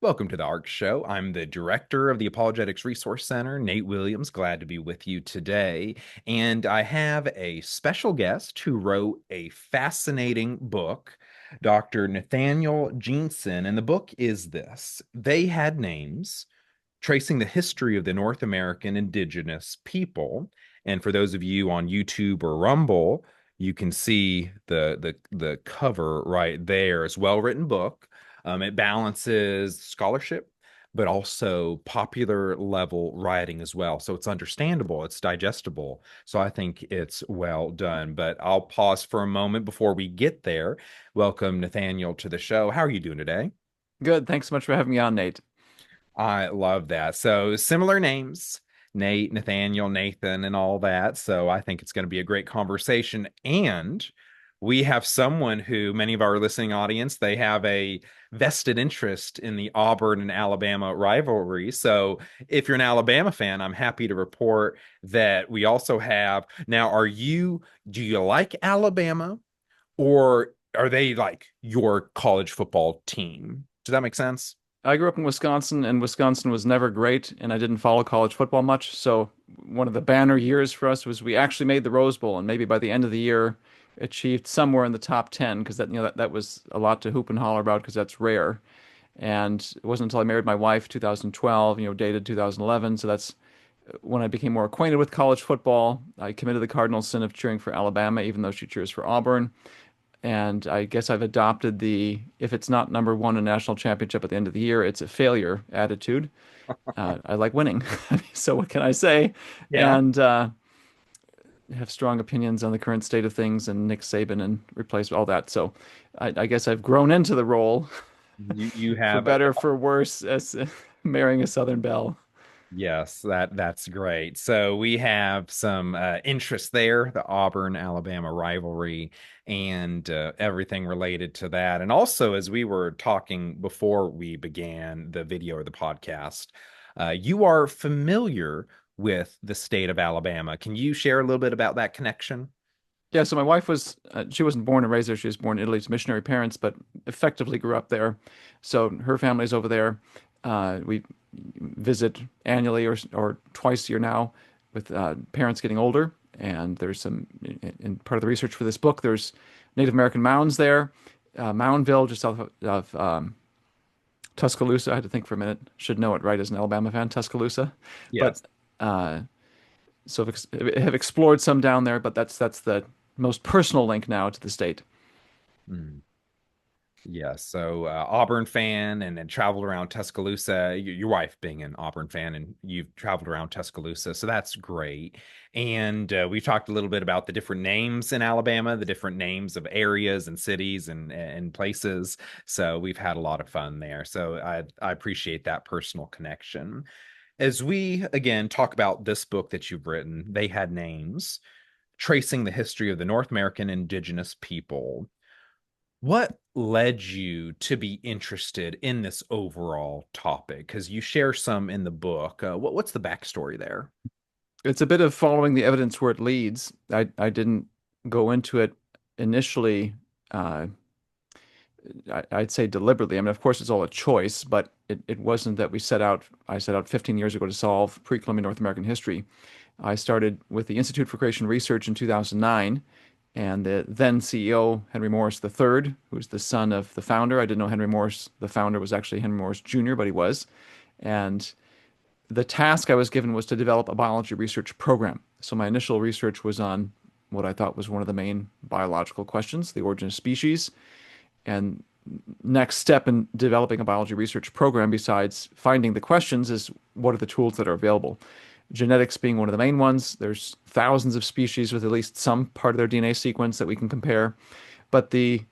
Welcome to the ARC Show. I'm the director of the Apologetics Resource Center, Nate Williams. Glad to be with you today. And I have a special guest who wrote a fascinating book, Dr. Nathaniel Jeanson. And the book is this: They Had Names, Tracing the History of the North American Indigenous People. And for those of you on YouTube or Rumble, you can see the cover right there. It's a well-written book. It balances scholarship, but also popular level writing as well. So it's understandable, it's digestible. So I think it's well done. But I'll pause for a moment before we get there. Welcome, Nathaniel, to the show. How are you doing today? Good. Thanks so much for having me on, Nate. I love that. So similar names, Nate, Nathaniel, Nathan, and all that. So I think it's going to be a great conversation. And we have someone who many of our listening audience, they have a vested interest in the Auburn and Alabama rivalry. So if you're an Alabama fan, I'm happy to report that we also have now, do you like Alabama, or are they like your college football team? Does that make sense? I grew up in Wisconsin, and Wisconsin was never great, and I didn't follow college football much. So one of the banner years for us was we actually made the Rose Bowl, and maybe by the end of the year, achieved somewhere in the top 10 because that was a lot to hoop and holler about because that's rare. And it wasn't until I married my wife, 2012, dated 2011. So that's when I became more acquainted with college football. I committed the cardinal sin of cheering for Alabama, even though she cheers for Auburn. And I guess I've adopted the if it's not number one in national championship at the end of the year, it's a failure attitude. I like winning. So what can I say? Yeah. And have strong opinions on the current state of things and Nick Saban and replace all that. So I guess I've grown into the role You for have better, for worse, as marrying a Southern belle. yes, that's great. So we have some interest there, the Auburn Alabama rivalry and everything related to that. And also, as we were talking before we began the video or the podcast, you are familiar with the state of Alabama. Can you share a little bit about that connection? Yeah, so my wife she wasn't born and raised there. She was born in Italy to missionary parents, but effectively grew up there. So her family's over there. We visit annually or twice a year now with parents getting older. And there's in part of the research for this book, there's Native American mounds there. Moundville, just south of Tuscaloosa. I had to think for a minute. Should know it, right, as an Alabama fan, Tuscaloosa. But Yes. uh, so have explored some down there, but that's the most personal link now to the state. Mm. Yeah, so Auburn fan and then traveled around Tuscaloosa. Your wife being an Auburn fan, and you've traveled around Tuscaloosa, so that's great. And we've talked a little bit about the different names in Alabama, the different names of areas and cities and places. So we've had a lot of fun there. So I appreciate that personal connection. As we again talk about this book that you've written, They Had Names, tracing the history of the North American indigenous people. What led you to be interested in this overall topic? Because you share some in the book. What's the backstory there? It's a bit of following the evidence where it leads. I didn't go into it initially. Uh, I'd say deliberately. I mean, of course, it's all a choice, but it wasn't that I set out 15 years ago to solve pre-Columbian North American history. I started with the Institute for Creation Research in 2009, and the then CEO, Henry Morris III, who's the son of the founder. I didn't know Henry Morris, the founder, was actually Henry Morris Jr., but he was. And the task I was given was to develop a biology research program. So my initial research was on what I thought was one of the main biological questions, the origin of species. And next step in developing a biology research program, besides finding the questions, is what are the tools that are available? Genetics being one of the main ones. There's thousands of species with at least some part of their DNA sequence that we can compare. But the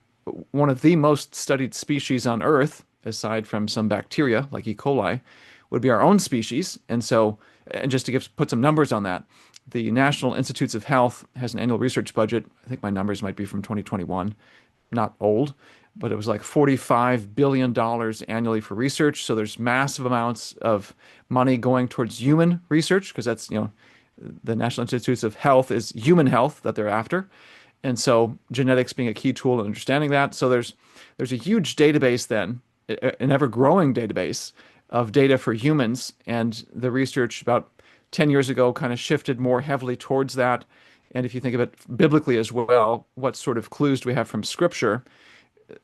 one of the most studied species on Earth, aside from some bacteria like E. coli, would be our own species. And just to put some numbers on that, the National Institutes of Health has an annual research budget. I think my numbers might be from 2021, not old, but it was like $45 billion annually for research. So there's massive amounts of money going towards human research because the National Institutes of Health is human health that they're after. And so genetics being a key tool in understanding that. So there's a huge database then an ever-growing database of data for humans, and the research about 10 years ago kind of shifted more heavily towards that. And if you think of it biblically as well, what sort of clues do we have from Scripture?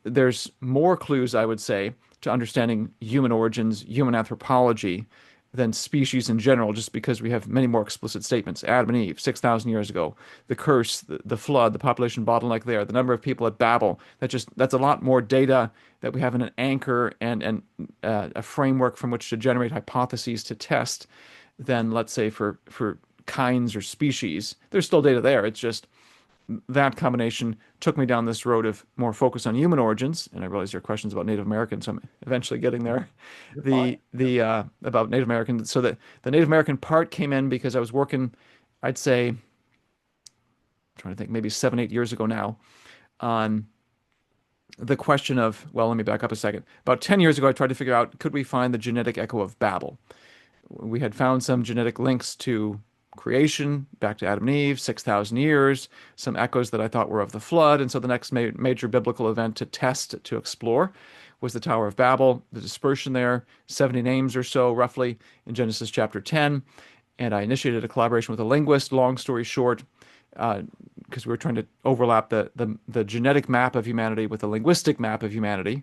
There's more clues, I would say, to understanding human origins, human anthropology, than species in general, just because we have many more explicit statements. Adam and Eve, 6,000 years ago, the curse, the flood, the population bottleneck there, the number of people at Babel. That's a lot more data that we have in an anchor and a framework from which to generate hypotheses to test than, let's say, for kinds or species. There's still data there. It's just that combination took me down this road of more focus on human origins, and I realize your questions about Native Americans, so I'm eventually getting there. You're fine. The About Native Americans, so the Native American part came in because I was working, I'd say, I'm trying to think, maybe 7, 8 years ago now, on the question of, well, let me back up a second. About 10 years ago, I tried to figure out, could we find the genetic echo of Babel? We had found some genetic links to creation, back to Adam and Eve, 6,000 years, some echoes that I thought were of the flood. And so the next major biblical event to test, to explore, was the Tower of Babel, the dispersion there, 70 names or so, roughly, in Genesis chapter 10. And I initiated a collaboration with a linguist, long story short, because we were trying to overlap the genetic map of humanity with the linguistic map of humanity,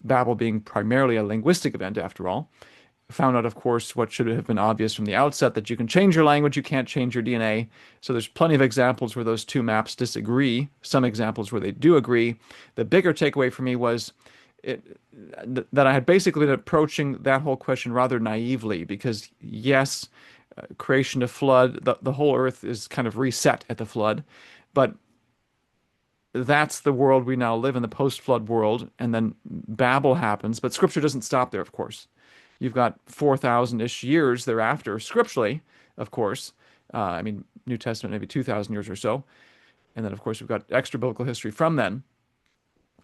Babel being primarily a linguistic event after all. Found out, of course, what should have been obvious from the outset, that you can change your language, you can't change your DNA. So there's plenty of examples where those two maps disagree, some examples where they do agree. The bigger takeaway for me was that I had basically been approaching that whole question rather naively, because yes, creation to flood, the whole earth is kind of reset at the flood, but that's the world we now live in, the post-flood world, and then Babel happens. But Scripture doesn't stop there, of course. You've got 4,000-ish years thereafter, scripturally, of course. I mean, New Testament, maybe 2,000 years or so. And then, of course, we've got extra biblical history from then.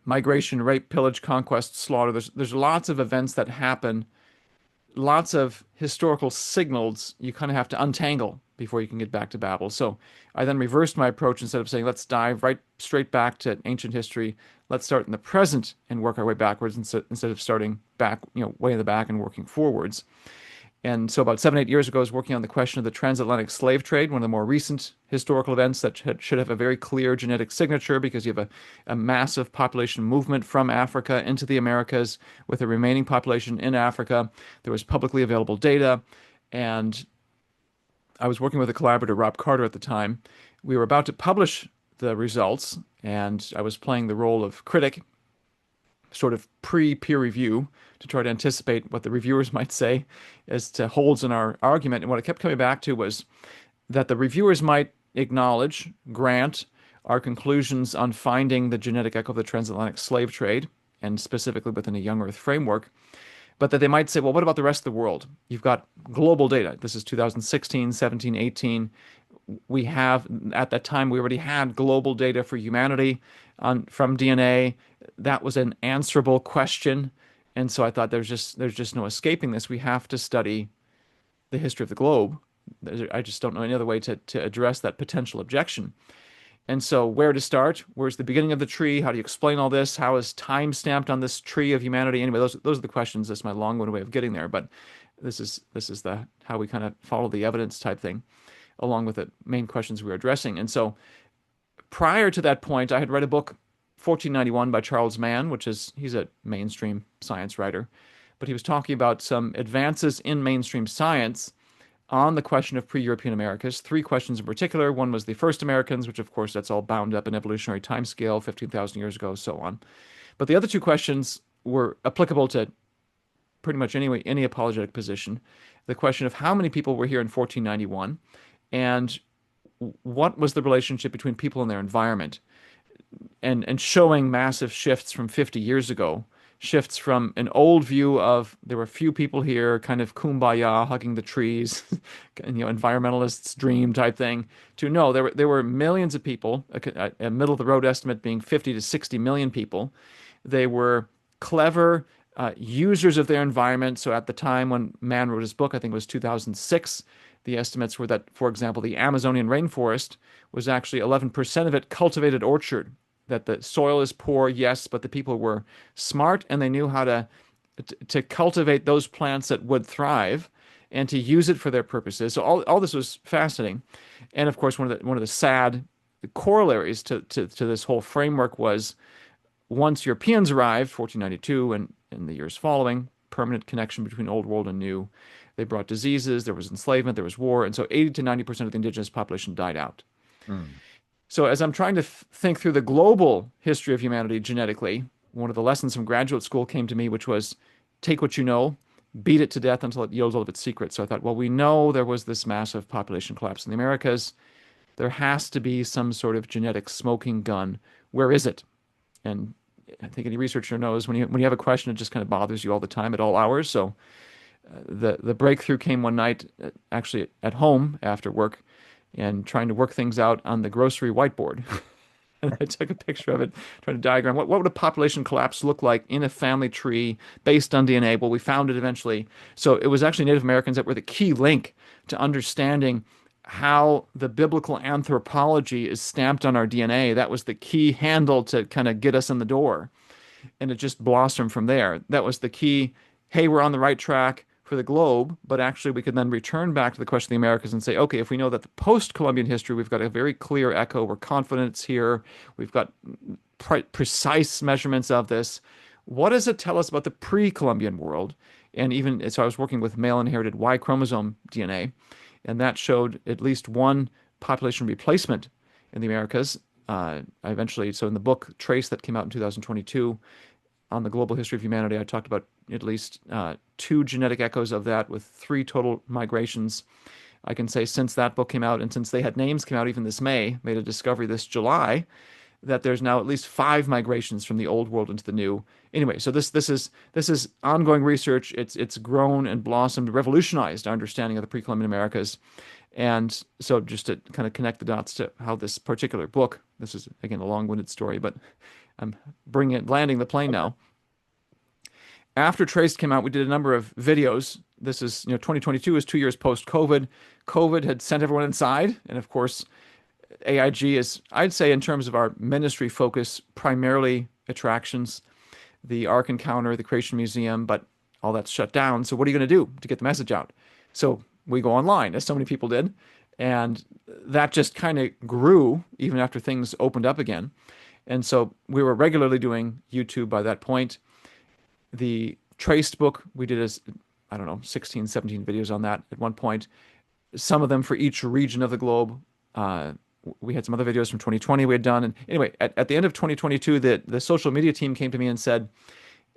Migration, rape, pillage, conquest, slaughter. There's lots of events that happen, lots of historical signals you kind of have to untangle before you can get back to Babel. So I then reversed my approach. Instead of saying, let's dive right straight back to ancient history, let's start in the present and work our way backwards instead of starting back, way in the back and working forwards. And so about 7, 8 years ago, I was working on the question of the transatlantic slave trade, one of the more recent historical events that should have a very clear genetic signature, because you have a massive population movement from Africa into the Americas with the remaining population in Africa. There was publicly available data, and I was working with a collaborator, Rob Carter, at the time. We were about to publish the results, and I was playing the role of critic, sort of pre-peer review, to try to anticipate what the reviewers might say as to holds in our argument. And what I kept coming back to was that the reviewers might acknowledge, grant our conclusions on finding the genetic echo of the transatlantic slave trade, and specifically within a young Earth framework, but that they might say, well, what about the rest of the world? You've got global data. This is 2016, 17, 18. We have, at that time, we already had global data for humanity from DNA. That was an answerable question. And so I thought there's just no escaping this. We have to study the history of the globe. I just don't know any other way to address that potential objection. And so where to start? Where's the beginning of the tree? How do you explain all this? How is time stamped on this tree of humanity? Anyway, those are the questions. That's my long-winded way of getting there. But this is the how we kind of follow the evidence type thing, along with the main questions we were addressing. And so prior to that point, I had read a book, 1491 by Charles Mann, he's a mainstream science writer, but he was talking about some advances in mainstream science on the question of pre-European Americas. Three questions in particular. One was the first Americans, which of course that's all bound up in evolutionary timescale, 15,000 years ago, so on. But the other two questions were applicable to pretty much any apologetic position. The question of how many people were here in 1491, and what was the relationship between people and their environment, and showing massive shifts from 50 years ago, shifts from an old view of there were few people here, kind of kumbaya, hugging the trees, environmentalists' dream type thing, to no, there were millions of people, a middle of the road estimate being 50 to 60 million people. They were clever users of their environment. So at the time when Mann wrote his book, I think it was 2006, the estimates were that, for example, the Amazonian rainforest was actually 11% of it cultivated orchard. that the soil is poor, yes, but the people were smart and they knew how to cultivate those plants that would thrive and to use it for their purposes. So all this was fascinating. And of course, one of the sad corollaries to this whole framework was once Europeans arrived, 1492 and in the years following, permanent connection between old world and new. They brought diseases, there was enslavement, there was war, and so 80 to 90% of the indigenous population died out. Mm. So as I'm trying to think through the global history of humanity genetically, one of the lessons from graduate school came to me, which was take what you know, beat it to death until it yields all of its secrets. So I thought, well, we know there was this massive population collapse in the Americas. There has to be some sort of genetic smoking gun. Where is it? And I think any researcher knows when you have a question, it just kind of bothers you all the time at all hours. So the breakthrough came one night, actually at home after work, and trying to work things out on the grocery whiteboard. And I took a picture of it, trying to diagram what would a population collapse look like in a family tree based on DNA. Well, we found it eventually. So it was actually Native Americans that were the key link to understanding how the biblical anthropology is stamped on our DNA. That was the key handle to kind of get us in the door. And it just blossomed from there. That was the key. Hey, we're on the right track for the globe, but actually we could then return back to the question of the Americas and say, okay, if we know that the post-Columbian history, we've got a very clear echo, we're confident it's here, we've got precise measurements of this. What does it tell us about the pre-Columbian world? And even so, I was working with male inherited Y chromosome DNA, and that showed at least one population replacement in the Americas. I eventually, so in the book Trace that came out in 2022 on the global history of humanity, I talked about at least two genetic echoes of that with three total migrations. I can say since that book came out and since they had names came out even this May, made a discovery this July, that there's now at least five migrations from the old world into the new. Anyway, so this is ongoing research. It's grown and blossomed, revolutionized our understanding of the pre-Columbian Americas. And so just to kind of connect the dots to how this particular book, this is again a long-winded story, but I'm landing the plane now. After Trace came out, we did a number of videos. This is, 2022 is 2 years post-COVID. COVID had sent everyone inside. And of course, AIG is, I'd say, in terms of our ministry focus, primarily attractions, the Ark Encounter, the Creation Museum, but all that's shut down. So what are you going to do to get the message out? So we go online, as so many people did. And that just kind of grew even after things opened up again. And so we were regularly doing YouTube by that point. The Traced book, we did as, I don't know, 16, 17 videos on that at one point. Some of them for each region of the globe. We had some other videos from 2020 we had done. And anyway, at the end of 2022, the social media team came to me and said,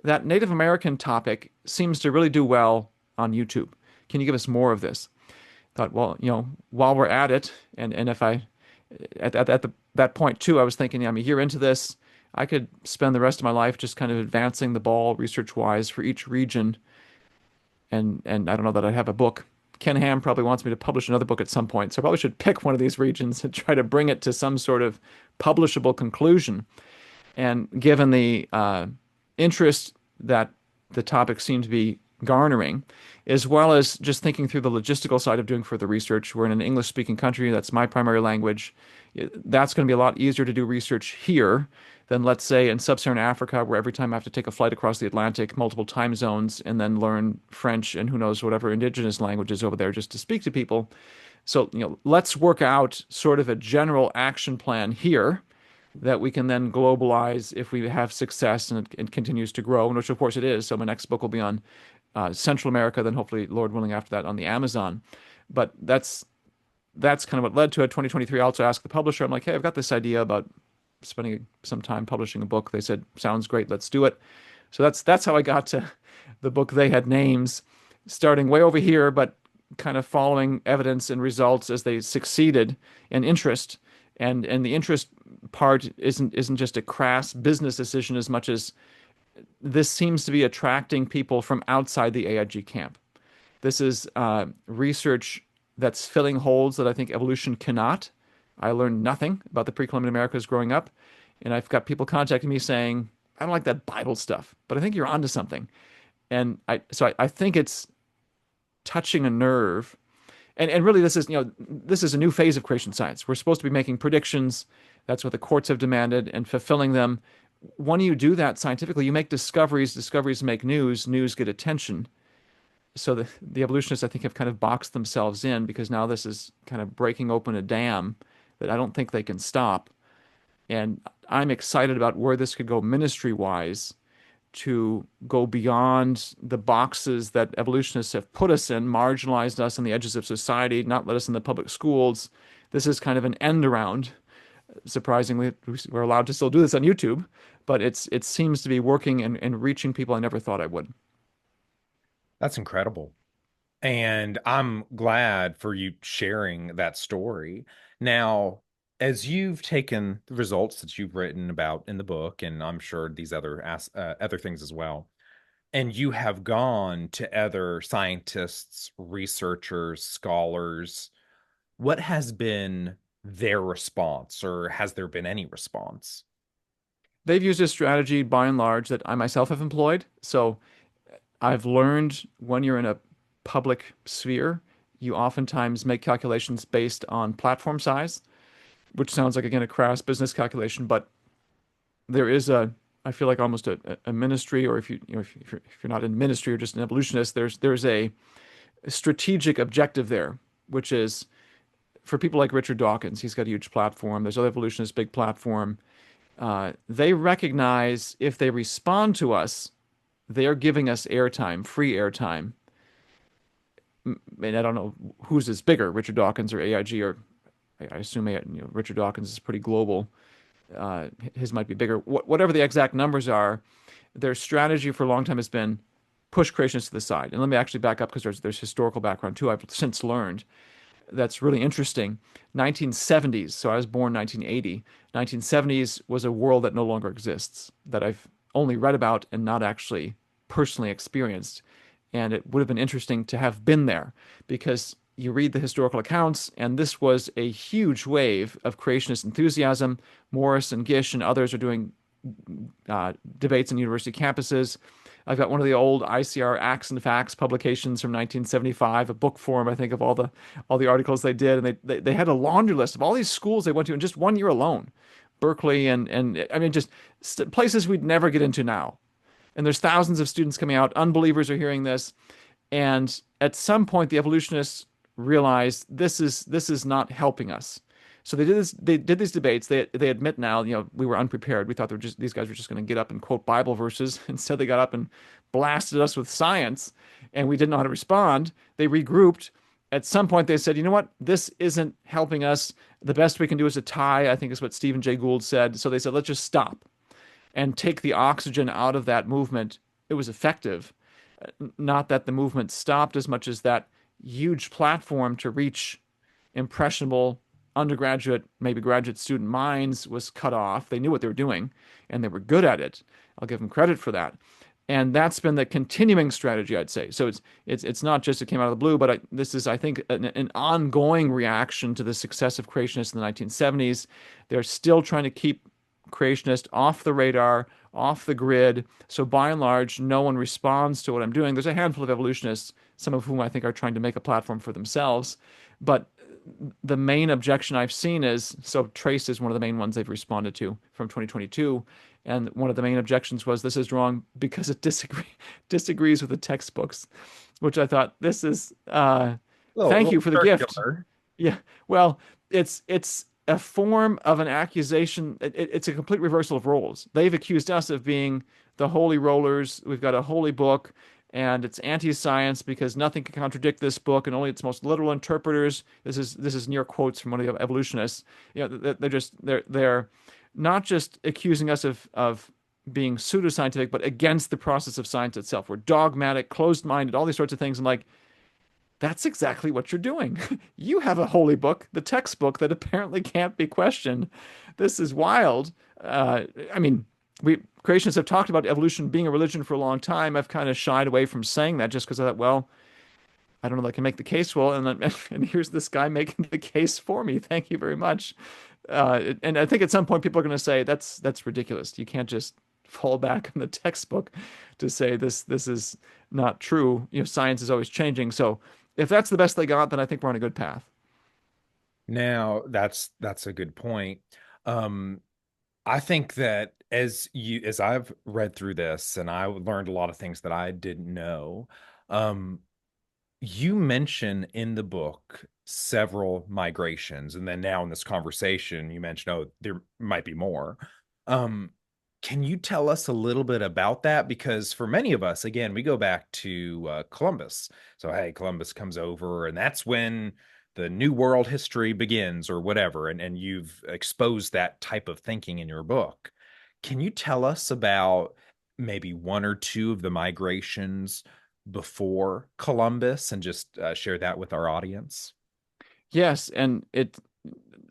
that Native American topic seems to really do well on YouTube. Can you give us more of this? Thought, well, while we're at it, and if I, that point too, I was thinking, yeah, I'm a year into this. I could spend the rest of my life just kind of advancing the ball research-wise for each region. And I don't know that I have a book. Ken Ham probably wants me to publish another book at some point. So I probably should pick one of these regions and try to bring it to some sort of publishable conclusion. And given the interest that the topic seemed to be garnering, as well as just thinking through the logistical side of doing further research. We're in an English-speaking country. That's my primary language. That's going to be a lot easier to do research here than, let's say, in sub-Saharan Africa, where every time I have to take a flight across the Atlantic, multiple time zones, and then learn French and who knows whatever indigenous languages over there just to speak to people. So, let's work out sort of a general action plan here that we can then globalize if we have success and it continues to grow, which of course it is. So my next book will be on Central America, then hopefully, Lord willing, after that on the Amazon. But that's kind of what led to it. 2023, I also asked the publisher, I'm like, hey, I've got this idea about spending some time publishing a book. They said, sounds great, let's do it. So that's how I got to the book. They had names starting way over here, but kind of following evidence and results as they succeeded in interest. And the interest part isn't just a crass business decision as much as this seems to be attracting people from outside the AIG camp. This is research that's filling holes that I think evolution cannot. I learned nothing about the pre-Columbian Americas growing up, and I've got people contacting me saying, I don't like that Bible stuff, but I think you're onto something. And I think it's touching a nerve. And really this is, this is a new phase of creation science. We're supposed to be making predictions. That's what the courts have demanded and fulfilling them. When you do that scientifically, you make discoveries, discoveries make news, news get attention. So the evolutionists, I think, have kind of boxed themselves in because now this is kind of breaking open a dam that I don't think they can stop. And I'm excited about where this could go ministry wise to go beyond the boxes that evolutionists have put us in, marginalized us on the edges of society, not let us in the public schools. This is kind of an end around. Surprisingly, we're allowed to still do this on YouTube, but it seems to be working and reaching people I never thought I would. That's incredible. And I'm glad for you sharing that story. Now, as you've taken the results that you've written about in the book, and I'm sure these other things as well, and you have gone to other scientists, researchers, scholars, what has been their response, or has there been any response? They've used a strategy by and large that I myself have employed. So I've learned when you're in a public sphere, you oftentimes make calculations based on platform size, which sounds like, again, a crass business calculation, but there is I feel like almost a ministry, or if you're not in ministry or just an evolutionist, there's a strategic objective there, which is for people like Richard Dawkins. He's got a huge platform. There's other evolutionists, big platform. They recognize if they respond to us, they are giving us airtime, free airtime. And I don't know whose is bigger, Richard Dawkins or AIG, or I assume Richard Dawkins is pretty global. His might be bigger. Whatever the exact numbers are, their strategy for a long time has been push creationists to the side. And let me actually back up because there's historical background too. I've since learned that's really interesting. 1970s, so I was born 1980. 1970s was a world that no longer exists, that I've only read about and not actually personally experienced. And it would have been interesting to have been there because you read the historical accounts, and this was a huge wave of creationist enthusiasm. Morris and Gish and others are doing debates on university campuses. I've got one of the old ICR Acts and Facts publications from 1975, a book form, I think, of all the articles they did, and they had a laundry list of all these schools they went to in just one year alone, Berkeley and I mean just places we'd never get into now. And there's thousands of students coming out. Unbelievers are hearing this, and at some point, the evolutionists realized this is not helping us. So they did this. They did these debates. They admit now, we were unprepared. We thought these guys were just going to get up and quote Bible verses. Instead, they got up and blasted us with science, and we didn't know how to respond. They regrouped. At some point, they said, you know what? This isn't helping us. The best we can do is a tie, I think is what Stephen Jay Gould said. So they said, let's just stop and take the oxygen out of that movement. It was effective. Not that the movement stopped as much as that huge platform to reach impressionable undergraduate, maybe graduate student minds was cut off. They knew what they were doing and they were good at it. I'll give them credit for that. And that's been the continuing strategy, I'd say. So it's not just it came out of the blue, but this is, I think, an ongoing reaction to the success of creationists in the 1970s. They're still trying to keep creationists off the radar, off the grid. So by and large, no one responds to what I'm doing. There's a handful of evolutionists, some of whom I think are trying to make a platform for themselves. But the main objection I've seen is, so Trace is one of the main ones they've responded to from 2022. And one of the main objections was this is wrong because it disagrees with the textbooks, which I thought this is, thank you Little for the gift. circular. Yeah. Well, it's a form of an accusation. It's a complete reversal of roles. They've accused us of being the holy rollers. We've got a holy book, and it's anti-science because nothing can contradict this book, and only its most literal interpreters. This is near quotes from one of the evolutionists. They're not just accusing us of being pseudoscientific, but against the process of science itself. We're dogmatic, closed-minded, all these sorts of things. And like, that's exactly what you're doing. You have a holy book, the textbook that apparently can't be questioned. This is wild. I mean, we creationists have talked about evolution being a religion for a long time. I've kind of shied away from saying that just because I thought, well, I don't know if I can make the case well, and here's this guy making the case for me. Thank you very much. And I think at some point people are going to say that's ridiculous. You can't just fall back on the textbook to say this is not true. Science is always changing. So If that's the best they got, then I think we're on a good path. Now, that's a good point. Um, I think that as I've read through this and I learned a lot of things that I didn't know, um, you mention in the book several migrations, and then now in this conversation, you mentioned, oh, there might be more. Um, can you tell us a little bit about that? Because for many of us, again, we go back to Columbus. So, hey, Columbus comes over, and that's when the New World history begins, or whatever. And you've exposed that type of thinking in your book. Can you tell us about maybe one or two of the migrations before Columbus and just share that with our audience? Yes, and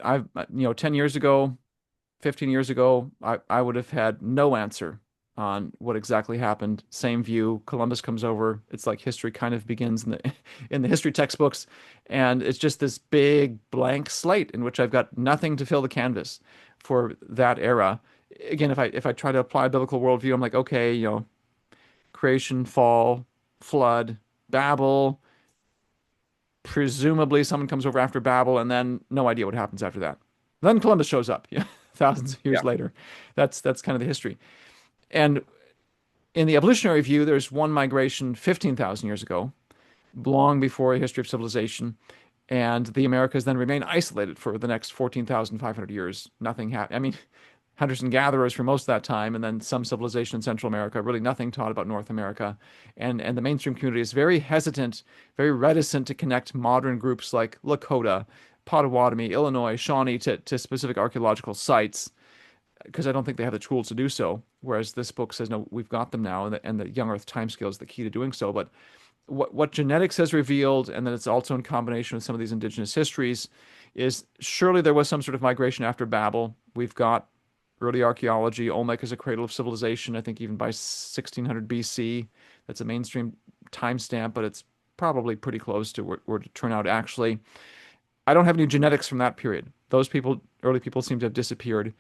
I've, 10 years ago, 15 years ago, I would have had no answer on what exactly happened. Same view. Columbus comes over. It's like history kind of begins in the in the history textbooks, and it's just this big blank slate in which I've got nothing to fill the canvas for that era. Again, if I try to apply a biblical worldview, I'm like, okay, creation, fall, flood, Babel. Presumably, someone comes over after Babel, and then no idea what happens after that. Then Columbus shows up, yeah, thousands of years Yeah. later. That's kind of the history. And in the evolutionary view, there's one migration 15,000 years ago, long before a history of civilization, and the Americas then remain isolated for the next 14,500 years. Nothing happened. I mean, hunters and gatherers for most of that time, and then some civilization in Central America. Really, nothing taught about North America, and the mainstream community is very hesitant, very reticent to connect modern groups like Lakota, Potawatomi, Illinois, Shawnee to specific archaeological sites because I don't think they have the tools to do so. Whereas this book says, no, we've got them now, and the young Earth timescale is the key to doing so. But what genetics has revealed, and then it's also in combination with some of these indigenous histories, is surely there was some sort of migration after Babel. We've got early archaeology. Olmec is a cradle of civilization, I think even by 1600 BC. That's a mainstream timestamp, but it's probably pretty close to where to turn out actually. I don't have any genetics from that period. Those people, early people, seem to have disappeared.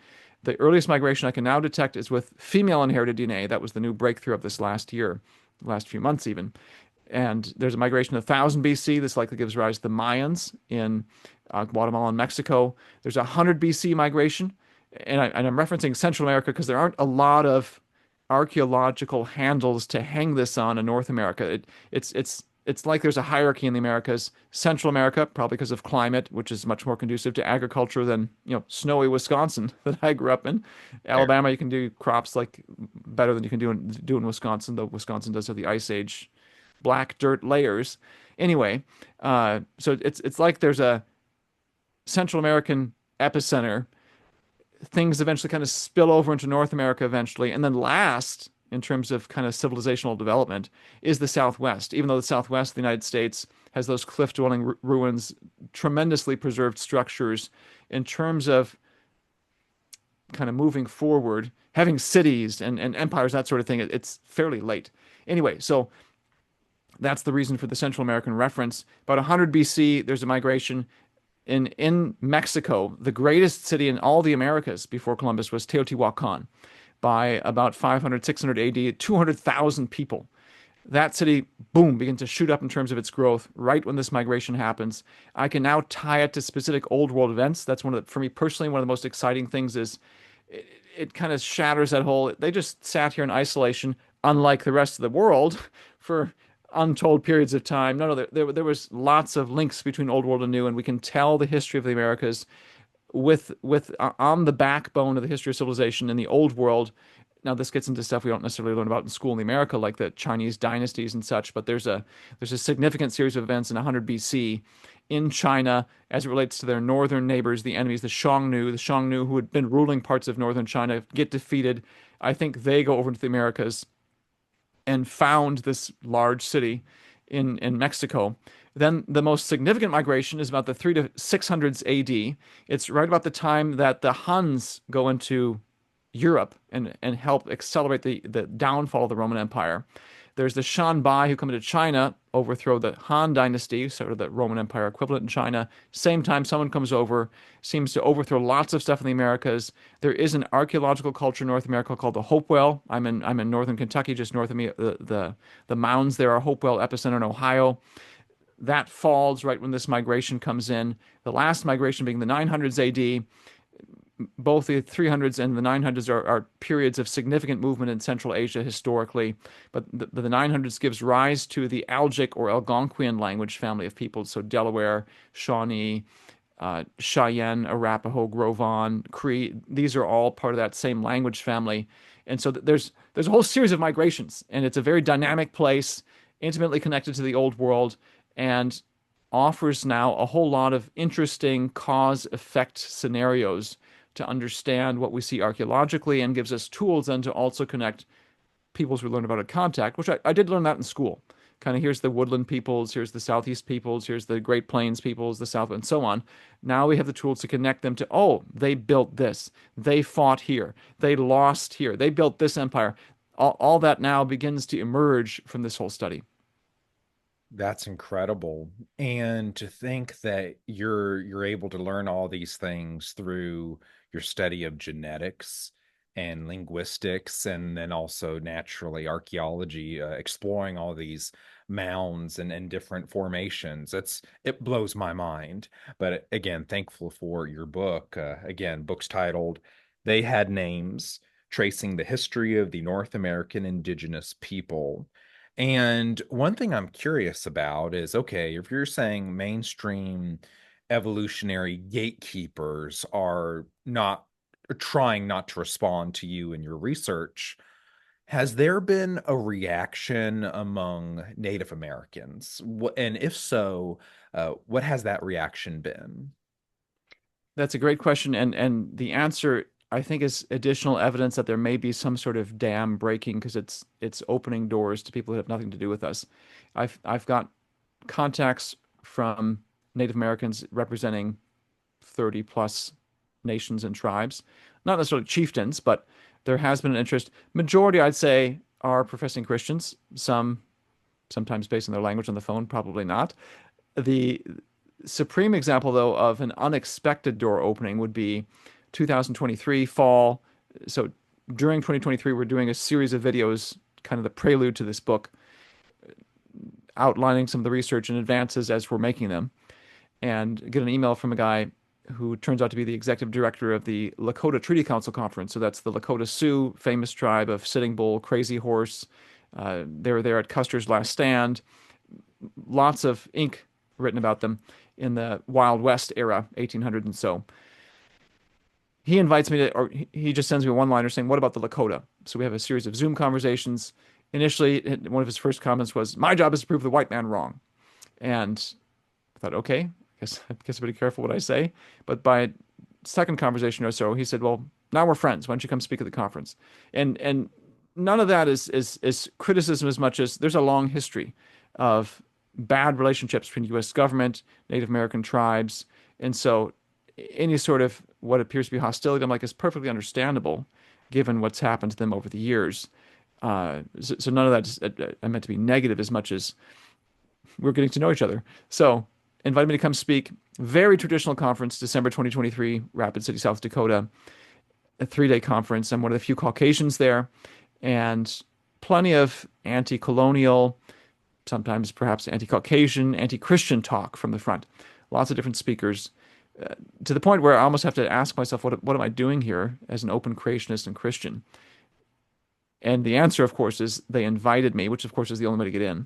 The earliest migration I can now detect is with female inherited DNA. That was the new breakthrough of this last year, last few months even. And there's a migration of 1000 BC. This likely gives rise to the Mayans in Guatemala and Mexico. There's a 100 BC migration. And I'm referencing Central America because there aren't a lot of archaeological handles to hang this on in North America. It's like there's a hierarchy in the Americas. Central America, probably because of climate, which is much more conducive to agriculture than, snowy Wisconsin that I grew up in. Fair. Alabama, you can do crops like better than you can do in Wisconsin, though Wisconsin does have the Ice Age black dirt layers. Anyway, so it's like there's a Central American epicenter. Things eventually kind of spill over into North America eventually, and then last in terms of kind of civilizational development is the Southwest. Even though the Southwest of the United States has those cliff-dwelling ruins, tremendously preserved structures, in terms of kind of moving forward, having cities and empires, that sort of thing, it's fairly late. Anyway, so that's the reason for the Central American reference. About 100 BC, there's a migration in Mexico. The greatest city in all the Americas before Columbus was Teotihuacan. By about 500, 600 AD, 200,000 people. That city, boom, begins to shoot up in terms of its growth right when this migration happens. I can now tie it to specific old world events. That's for me personally, one of the most exciting things is it kind of shatters that whole, they just sat here in isolation, unlike the rest of the world, for untold periods of time. No, there was lots of links between old world and new, and we can tell the history of the Americas with on the backbone of the history of civilization in the old world. Now this gets into stuff we don't necessarily learn about in school in America, like the Chinese dynasties and such. But there's a significant series of events in 100 BC in China as it relates to their northern neighbors, the enemies, the Xiongnu. The Xiongnu, who had been ruling parts of northern China, get defeated. I think they go over into the Americas and found this large city in Mexico. Then the most significant migration is about the 3 to 600s AD. It's right about the time that the Huns go into Europe and help accelerate the downfall of the Roman Empire. There's the Shanbai who come into China, overthrow the Han Dynasty, sort of the Roman Empire equivalent in China. Same time, someone comes over, seems to overthrow lots of stuff in the Americas. There is an archaeological culture in North America called the Hopewell. I'm in northern Kentucky, just north of me. The mounds there are Hopewell epicenter in Ohio. that falls right when this migration comes in. The last migration being the 900s AD. Both the 300s and the 900s are periods of significant movement in Central Asia historically, but the 900s gives rise to the Algic or Algonquian language family of peoples. So Delaware, Shawnee, Cheyenne, Arapaho, Grovon, Cree. These are all part of that same language family. And so there's a whole series of migrations, and it's a very dynamic place, intimately connected to the old world, and offers now a whole lot of interesting cause effect scenarios to understand what we see archaeologically, and gives us tools then to also connect peoples we learn about at contact, which I did learn that in school. Kind of here's the woodland peoples, here's the southeast peoples, here's the Great Plains peoples, the south, and so on. Now we have the tools to connect them to, oh, they built this, they fought here, they lost here, they built this empire. All that now begins to emerge from this whole study. That's incredible. And to think that you're able to learn all these things through your study of genetics and linguistics, and then also naturally archaeology, exploring all these mounds and different formations. It blows my mind. But again, thankful for your book. Again, book's titled "They Had Names: Tracing the History of the North American Indigenous People." And one thing I'm curious about is, okay, if you're saying mainstream evolutionary gatekeepers are not trying not to respond to you in your research, has there been a reaction among Native Americans? And if so, what has that reaction been? That's a great question, and the answer I think is additional evidence that there may be some sort of dam breaking because it's opening doors to people that have nothing to do with us. I've got contacts from Native Americans representing 30 plus nations and tribes, not necessarily chieftains, but there has been an interest. Majority, I'd say, are professing Christians. Some sometimes based on their language on the phone, probably not. The supreme example, though, of an unexpected door opening would be 2023 fall. So during 2023, we're doing a series of videos, kind of the prelude to this book, outlining some of the research and advances as we're making them. And get an email from a guy who turns out to be the executive director of the Lakota Treaty Council Conference. So that's the Lakota Sioux, famous tribe of Sitting Bull, Crazy Horse. They were there at Custer's Last Stand. Lots of ink written about them in the Wild West era, 1800 and so. He invites me to, or he just sends me a one-liner saying, "What about the Lakota?" So we have a series of Zoom conversations. Initially, one of his first comments was, "My job is to prove the white man wrong." And I thought, okay, I guess I'm pretty careful what I say. But by second conversation or so, he said, "Well, now we're friends. Why don't you come speak at the conference?" And none of that is criticism as much as there's a long history of bad relationships between U.S. government, Native American tribes, and so any sort of what appears to be hostility, I'm like, is perfectly understandable given what's happened to them over the years. So none of that is I meant to be negative as much as we're getting to know each other. So invited me to come speak. Very traditional conference, December 2023, Rapid City, South Dakota. A 3-day conference. I'm one of the few Caucasians there, and plenty of anti-colonial, sometimes perhaps anti-Caucasian, anti-Christian talk from the front. Lots of different speakers, to the point where I almost have to ask myself, what am I doing here as an open creationist and Christian? And the answer, of course, is they invited me, which of course is the only way to get in.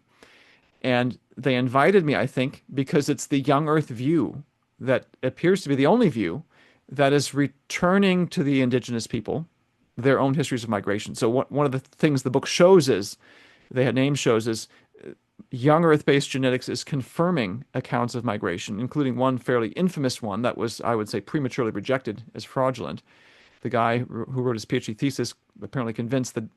And they invited me, I think, because it's the young earth view that appears to be the only view that is returning to the indigenous people their own histories of migration. So one of the things the book shows is, they had name shows is young earth-based genetics is confirming accounts of migration, including one fairly infamous one that was, I would say, prematurely rejected as fraudulent. The guy who wrote his PhD thesis apparently convinced the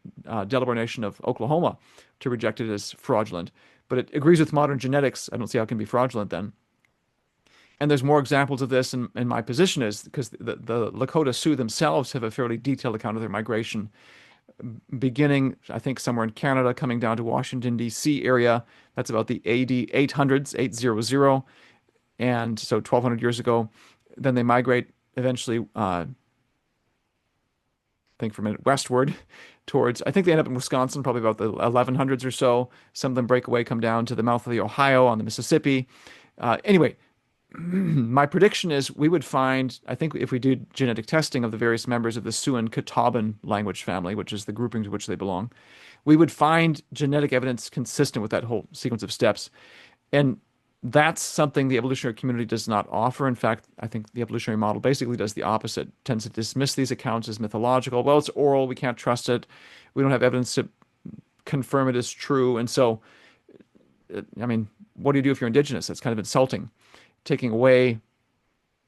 Delaware Nation of Oklahoma to reject it as fraudulent. But it agrees with modern genetics. I don't see how it can be fraudulent then. And there's more examples of this, and my position is because the Lakota Sioux themselves have a fairly detailed account of their migration, beginning, I think, somewhere in Canada, coming down to Washington, D.C. area. That's about the AD 800s, 800, and so 1200 years ago. Then they migrate eventually, think for a minute, westward towards, I think they end up in Wisconsin, probably about the 1100s or so. Some of them break away, come down to the mouth of the Ohio on the Mississippi. Anyway, my prediction is we would find, I think if we do genetic testing of the various members of the Siouan-Catawban language family, which is the grouping to which they belong, we would find genetic evidence consistent with that whole sequence of steps. And that's something the evolutionary community does not offer. In fact, I think the evolutionary model basically does the opposite, tends to dismiss these accounts as mythological. Well, it's oral, we can't trust it. We don't have evidence to confirm it as true. And so, I mean, what do you do if you're indigenous? That's kind of insulting, taking away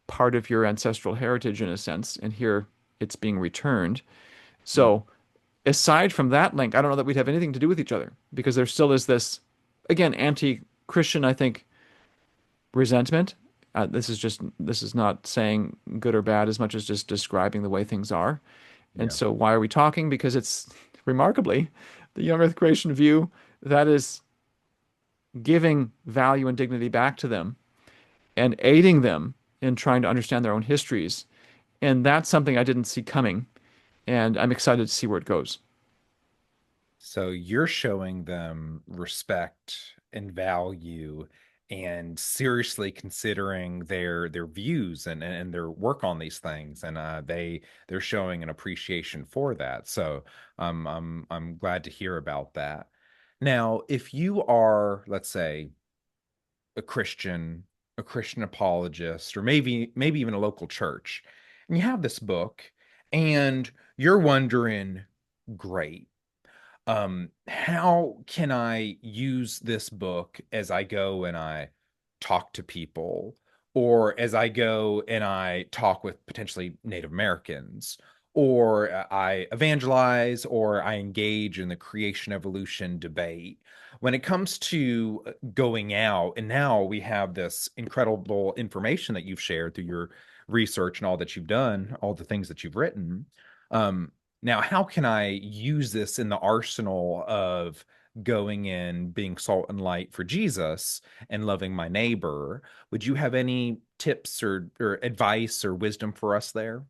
part of your ancestral heritage in a sense, and here it's being returned. Mm. So, aside from that link, I don't know that we'd have anything to do with each other because there still is this, again, anti-Christian, I think, resentment. This is not saying good or bad as much as just describing the way things are. And Yeah. so why are we talking? Because it's remarkably the young earth creation view that is giving value and dignity back to them and aiding them in trying to understand their own histories. And that's something I didn't see coming. And I'm excited to see where it goes. So you're showing them respect and value and seriously considering their views and their work on these things, and they're showing an appreciation for that. So I'm glad to hear about that. Now, if you are, let's say, a Christian, a Christian apologist, or maybe even a local church, and you have this book, and you're wondering, great, how can I use this book as I go and I talk to people, or as I go and I talk with potentially Native Americans, or I evangelize, or I engage in the creation evolution debate? When it comes to going out, and now we have this incredible information that you've shared through your research and all that you've done, all the things that you've written. Um, Now, how can I use this in the arsenal of going in, being salt and light for Jesus and loving my neighbor? Would you have any tips or advice or wisdom for us there?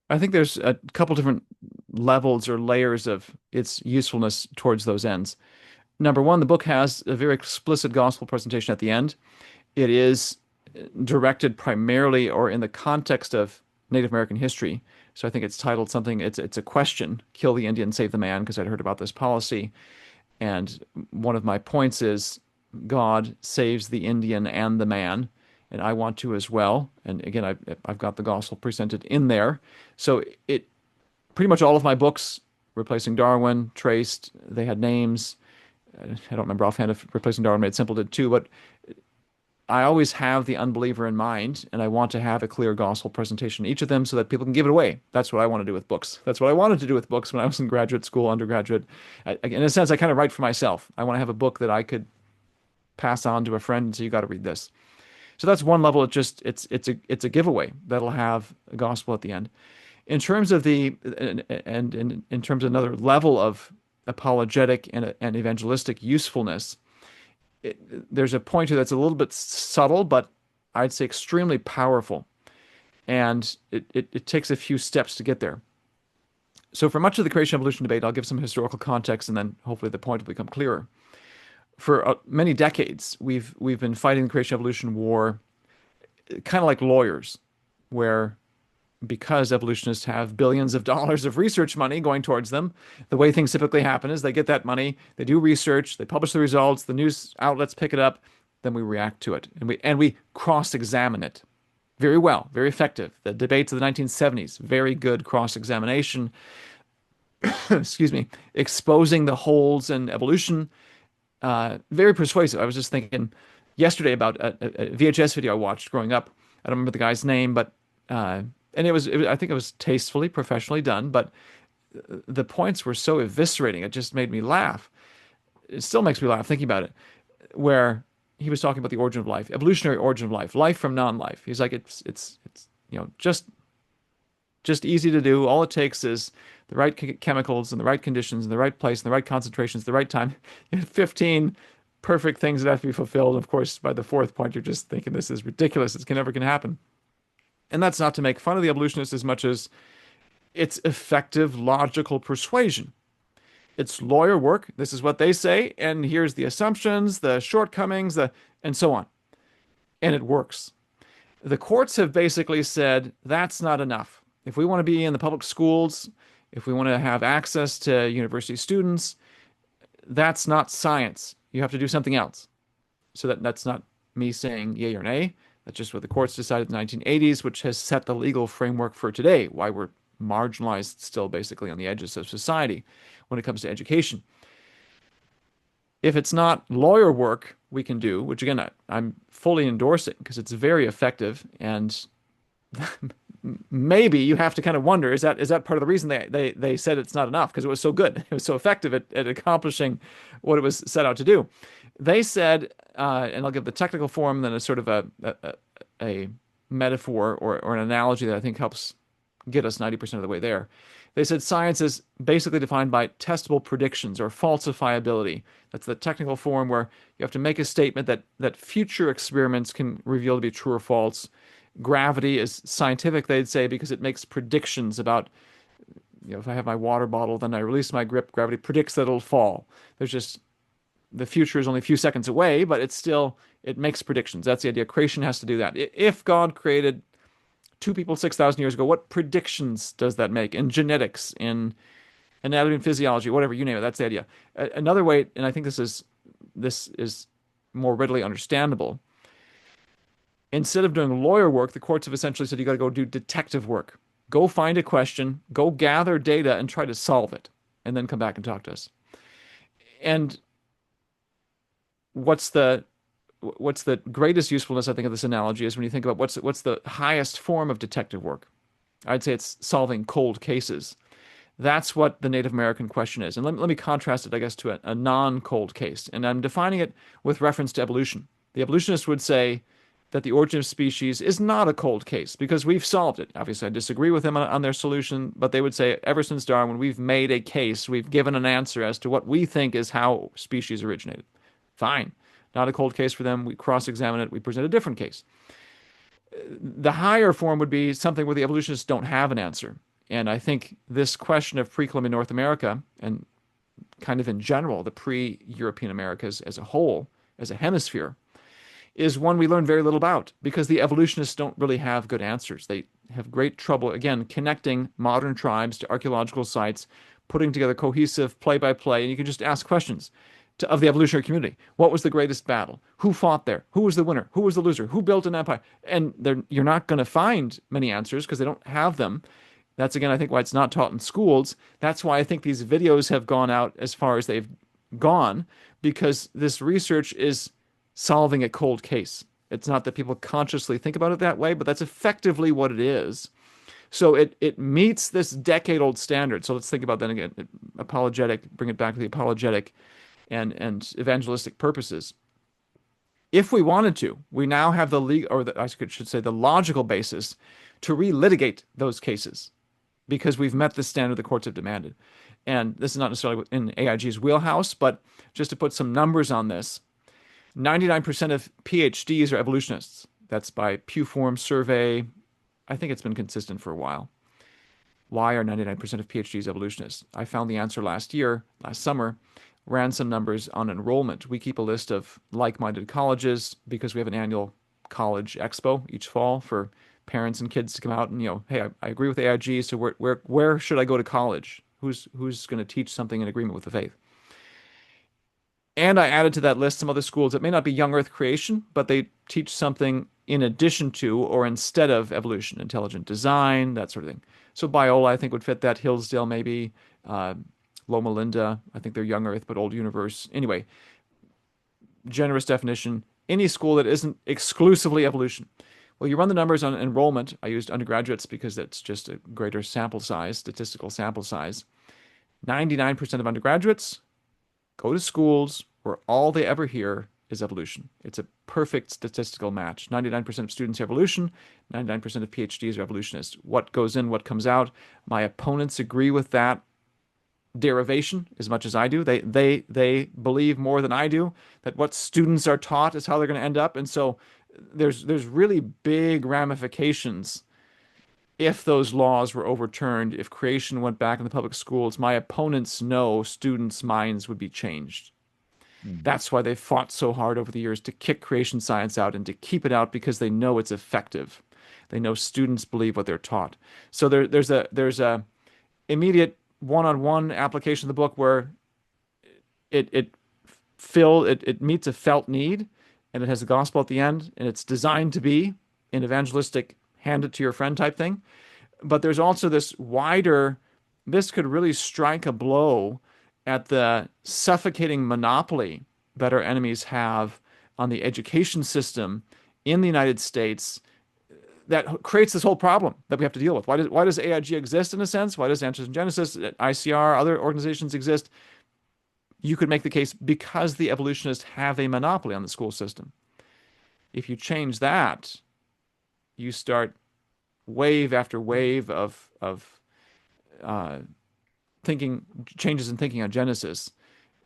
I think there's a couple different levels or layers of its usefulness towards those ends. Number one, the book has a very explicit gospel presentation at the end. It is directed primarily or in the context of Native American history. So I think it's titled something, it's a question, Kill the Indian, Save the Man, because I'd heard about this policy. And one of my points is God saves the Indian and the man, and I want to as well. And again, I've got the gospel presented in there. So it pretty much all of my books, Replacing Darwin, Traced, they had names. I don't remember offhand if Replacing Darwin Made Simple did too, but I always have the unbeliever in mind, and I want to have a clear gospel presentation in each of them so that people can give it away. That's what I want to do with books. That's what I wanted to do with books when I was in graduate school, undergraduate. In a sense, I kind of write for myself. I want to have a book that I could pass on to a friend and say, you got to read this. So that's one level. It's a giveaway that'll have a gospel at the end. In terms of the and in terms of another level of apologetic and evangelistic usefulness, there's a point here that's a little bit subtle, but I'd say extremely powerful. And it takes a few steps to get there. So, for much of the creation evolution debate, I'll give some historical context and then hopefully the point will become clearer. For many decades, we've been fighting the creation evolution war kind of like lawyers, where because evolutionists have billions of dollars of research money going towards them, the way things typically happen is they get that money, they do research, they publish the results, the news outlets pick it up, then we react to it and we cross-examine it. Very well, very effective. The debates of the 1970s, very good cross-examination, excuse me, exposing the holes in evolution, very persuasive. I was just thinking yesterday about a VHS video I watched growing up. I don't remember the guy's name, but and I think it was tastefully, professionally done, but the points were so eviscerating. It just made me laugh. It still makes me laugh thinking about it. Where he was talking about the origin of life, evolutionary origin of life, life from non-life. He's like, it's just easy to do. All it takes is the right chemicals and the right conditions and the right place and the right concentrations, the right time. 15 perfect things that have to be fulfilled. Of course, by the fourth point, you're just thinking this is ridiculous. It can never can happen. And that's not to make fun of the evolutionists as much as it's effective logical persuasion. It's lawyer work. This is what they say, and here's the assumptions, the shortcomings, and so on. And it works. The courts have basically said that's not enough. If we want to be in the public schools, if we want to have access to university students, that's not science. You have to do something else. So that's not me saying yay or nay. That's just what the courts decided in the 1980s, which has set the legal framework for today, why we're marginalized still basically on the edges of society when it comes to education. If it's not lawyer work we can do, which again, I'm fully endorsing because it's very effective, and maybe you have to kind of wonder, is that part of the reason they said it's not enough? Because it was so good. It was so effective at accomplishing what it was set out to do. They said, and I'll give the technical form, then a sort of a metaphor or an analogy that I think helps get us 90% of the way there. They said science is basically defined by testable predictions or falsifiability. That's the technical form where you have to make a statement that future experiments can reveal to be true or false. Gravity is scientific, they'd say, because it makes predictions about, if I have my water bottle, then I release my grip, gravity predicts that it'll fall. There's just the future is only a few seconds away, but it makes predictions. That's the idea. Creation has to do that. If God created two people 6,000 years ago, what predictions does that make in genetics, in anatomy and physiology, whatever you name it? That's the idea. Another way, and I think this is more readily understandable. Instead of doing lawyer work, the courts have essentially said you got to go do detective work. Go find a question, go gather data, and try to solve it, and then come back and talk to us. And what's the what's the greatest usefulness, I think, of this analogy is when you think about what's the highest form of detective work. I'd say it's solving cold cases. That's what the Native American question is. And let me contrast it, I guess, to a non-cold case. And I'm defining it with reference to evolution. The evolutionist would say that the origin of species is not a cold case because we've solved it. Obviously, I disagree with them on their solution, but they would say ever since Darwin, we've made a case, we've given an answer as to what we think is how species originated. Fine. Not a cold case for them. We cross-examine it. We present a different case. The higher form would be something where the evolutionists don't have an answer. And I think this question of pre-Columbian North America and kind of in general, the pre-European Americas as a whole, as a hemisphere, is one we learn very little about because the evolutionists don't really have good answers. They have great trouble, again, connecting modern tribes to archaeological sites, putting together cohesive play-by-play, and you can just ask questions of the evolutionary community. What was the greatest battle? Who fought there? Who was the winner? Who was the loser? Who built an empire? And you're not going to find many answers because they don't have them. That's, again, I think why it's not taught in schools. That's why I think these videos have gone out as far as they've gone, because this research is solving a cold case. It's not that people consciously think about it that way, but that's effectively what it is. So it meets this decade-old standard. So let's think about that again. Apologetic, bring it back to the apologetic and evangelistic purposes. If we wanted to, we now have the legal, or I should say the logical basis to relitigate those cases because we've met the standard the courts have demanded. And this is not necessarily in AIG's wheelhouse, but just to put some numbers on this, 99% of PhDs are evolutionists. That's by Pew Form survey. I think it's been consistent for a while. Why are 99% of PhDs evolutionists? I found the answer last summer, ran some numbers on enrollment. We keep a list of like-minded colleges because we have an annual college expo each fall for parents and kids to come out and, hey, I agree with AIG, so where should I go to college? Who's going to teach something in agreement with the faith? And I added to that list some other schools that may not be young earth creation, but they teach something in addition to or instead of evolution, intelligent design, that sort of thing. So Biola, I think, would fit that. Hillsdale, maybe. Loma Linda, I think they're young earth, but old universe. Anyway, generous definition, any school that isn't exclusively evolution. Well, you run the numbers on enrollment. I used undergraduates because that's just a greater sample size, statistical sample size. 99% of undergraduates go to schools where all they ever hear is evolution. It's a perfect statistical match. 99% of students are evolution, 99% of PhDs are evolutionists. What goes in, what comes out. My opponents agree with that derivation as much as I do. They believe more than I do that what students are taught is how they're going to end up. And so there's really big ramifications if those laws were overturned, if creation went back in the public schools, my opponents know students' minds would be changed. Mm. That's why they fought so hard over the years to kick creation science out and to keep it out because they know it's effective. They know students believe what they're taught. So there's a immediate one-on-one application of the book where it it meets a felt need, and it has the gospel at the end, and it's designed to be an evangelistic hand it to your friend type thing. But there's also this wider, this could really strike a blow at the suffocating monopoly that our enemies have on the education system in the United States that creates this whole problem that we have to deal with. Why does AIG exist in a sense? Why does Answers in Genesis, ICR, other organizations exist? You could make the case because the evolutionists have a monopoly on the school system. If you change that, you start wave after wave of uh, thinking changes in thinking on Genesis,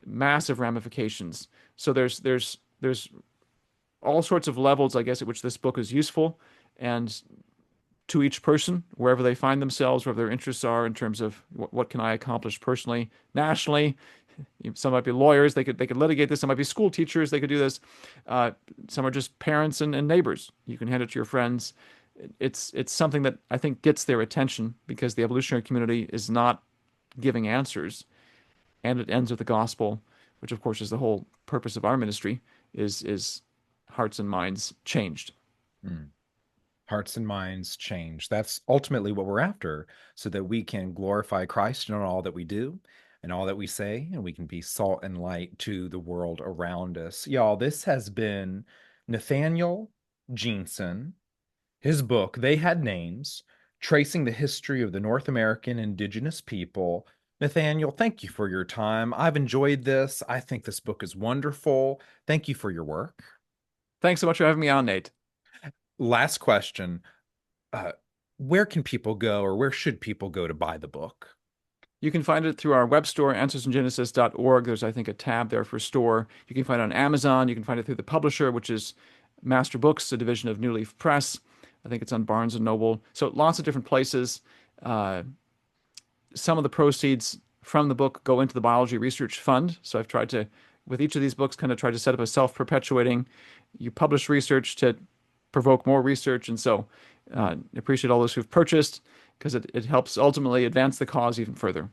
massive ramifications. So there's all sorts of levels, I guess, at which this book is useful, and to each person, wherever they find themselves, wherever their interests are in terms of what can I accomplish personally, nationally. Some might be lawyers; they could litigate this. Some might be school teachers; they could do this. Some are just parents and neighbors. You can hand it to your friends. It's something that I think gets their attention because the evolutionary community is not giving answers, and it ends with the gospel, which of course is the whole purpose of our ministry, is hearts and minds changed. Mm. Hearts and minds change. That's ultimately what we're after, so that we can glorify Christ in all that we do and all that we say, and we can be salt and light to the world around us. Y'all, this has been Nathaniel Jeanson. His book, They Had Names, Tracing the History of the North American Indigenous People. Nathaniel, thank you for your time. I've enjoyed this. I think this book is wonderful. Thank you for your work. Thanks so much for having me on, Nate. Last question. uh, where can people go, or where should people go to buy the book? You can find it through our web store, answersingenesis.org. There's, I think, a tab there for store. You can find it on Amazon. You can find it through the publisher, which is Master Books, a division of New Leaf Press. I think it's on Barnes and Noble. So lots of different places. Uh, some of the proceeds from the book go into the Biology Research Fund. So I've tried to, with each of these books, kind of try to set up a self-perpetuating. You publish research to provoke more research, and so appreciate all those who've purchased because it helps ultimately advance the cause even further.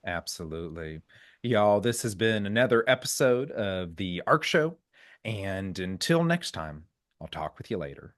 Absolutely. Y'all, this has been another episode of the ARC Show. And until next time, I'll talk with you later.